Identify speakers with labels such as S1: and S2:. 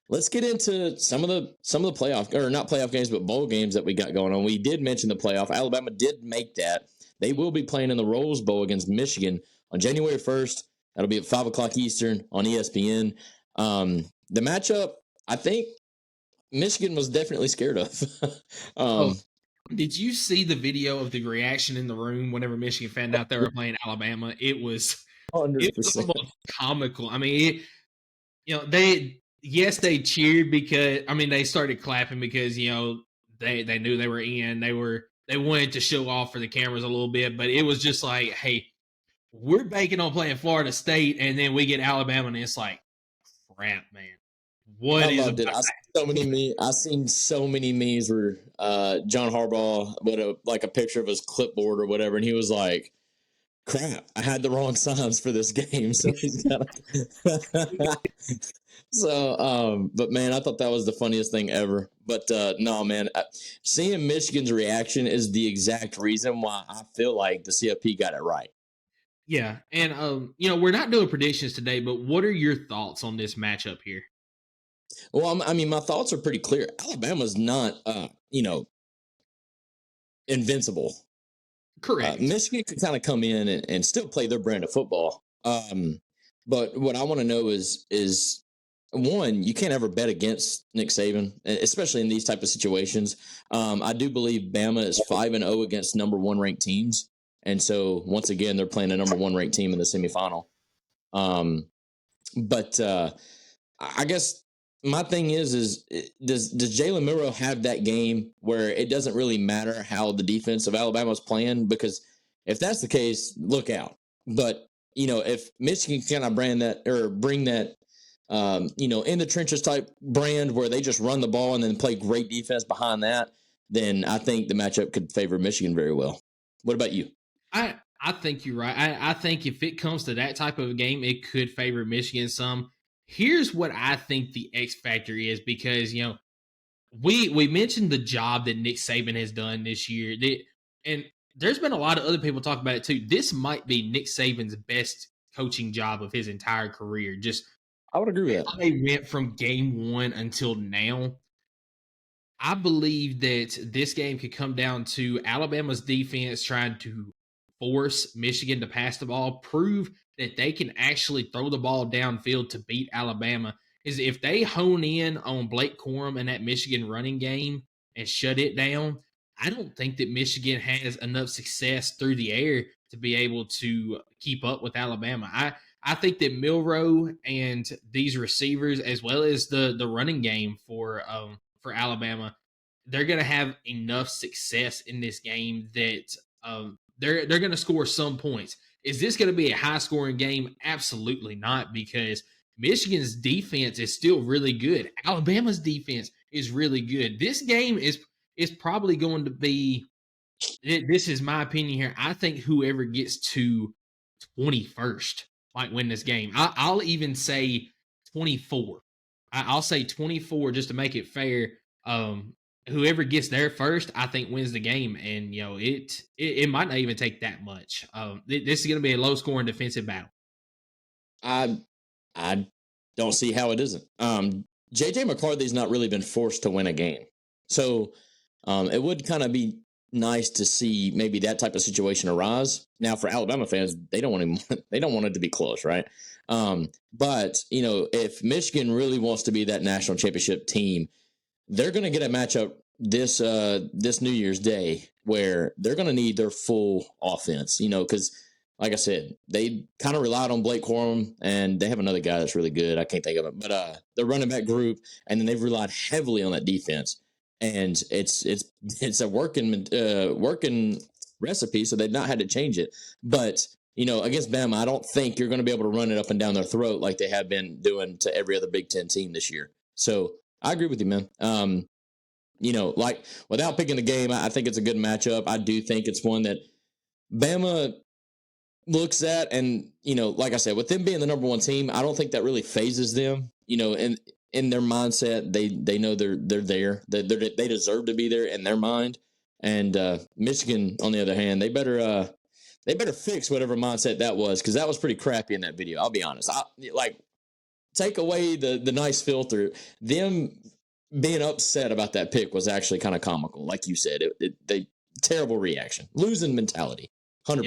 S1: let's get into some of the playoff, or not playoff games, but bowl games that we got going on. We did mention the playoff. Alabama did make that. They will be playing in the Rose Bowl against Michigan on January 1st. That'll be at 5 o'clock Eastern on ESPN. The matchup, I think Michigan was definitely scared of.
S2: Did you see the video of the reaction in the room whenever Michigan found out they were playing Alabama? It was
S1: 100%.
S2: almost comical. I mean, they cheered because they started clapping because they knew they were in. They wanted to show off for the cameras a little bit, but it was just like, hey, we're banking on playing Florida State, and then we get Alabama, and it's like, crap, man. What is
S1: loved it. I seen so many memes where John Harbaugh put a picture of his clipboard or whatever, and he was like, crap, I had the wrong signs for this game. So he's got but man, I thought that was the funniest thing ever. But no, man, seeing Michigan's reaction is the exact reason why I feel like the CFP got it right.
S2: Yeah, and we're not doing predictions today, but what are your thoughts on this matchup here?
S1: Well, my thoughts are pretty clear. Alabama's not, invincible.
S2: Correct.
S1: Michigan could kind of come in and still play their brand of football. But what I want to know is one, you can't ever bet against Nick Saban, especially in these type of situations. I do believe Bama is 5-0 against number 1 ranked teams. And so once again, they're playing a number 1 ranked team in the semifinal. But I guess my thing is does Jalen Milroe have that game where it doesn't really matter how the defense of Alabama is playing? Because if that's the case, look out. But, if Michigan kind of bring that, in the trenches type brand where they just run the ball and then play great defense behind that, then I think the matchup could favor Michigan very well. What about you?
S2: I think you're right. I think if it comes to that type of a game, it could favor Michigan some. Here's what I think the X factor is, because we mentioned the job that Nick Saban has done this year, and there's been a lot of other people talk about it too. This might be Nick Saban's best coaching job of his entire career. Just
S1: I would agree with that.
S2: They went from game 1 until now. I believe that this game could come down to Alabama's defense trying to force Michigan to pass the ball, prove that they can actually throw the ball downfield to beat Alabama. Is if they hone in on Blake Corum and that Michigan running game and shut it down, I don't think that Michigan has enough success through the air to be able to keep up with Alabama. I think that Milroe and these receivers, as well as the running game for Alabama, they're going to have enough success in this game that they're going to score some points. Is this going to be a high scoring game? Absolutely not, because Michigan's defense is still really good. Alabama's defense is really good. This game is probably going to be, this is my opinion here, I think whoever gets to 21st might win this game. I'll even say 24. I'll say 24 just to make it fair. Whoever gets there first, I think wins the game, and it might not even take that much. This is going to be a low scoring defensive battle.
S1: I don't see how it isn't. JJ McCarthy's not really been forced to win a game, so it would kind of be nice to see maybe that type of situation arise. Now, for Alabama fans, they don't want it to be close, right? But if Michigan really wants to be that national championship team, they're going to get a matchup this New Year's Day where they're going to need their full offense, because like I said, they kind of relied on Blake Corum, and they have another guy that's really good. I can't think of it, but the running back group, and then they've relied heavily on that defense, and it's a working recipe, so they've not had to change it. But against Bama, I don't think you're going to be able to run it up and down their throat like they have been doing to every other Big Ten team this year. So I agree with you, man. Like without picking the game, I think it's a good matchup. I do think it's one that Bama looks at, and like I said, with them being the number 1 team, I don't think that really phases them. In their mindset, they know they're there. They deserve to be there in their mind. And Michigan, on the other hand, they better fix whatever mindset that was, because that was pretty crappy in that video. I'll be honest. take away the nice filter, them being upset about that pick was actually kind of comical. Like you said, they terrible reaction, losing mentality, 100%.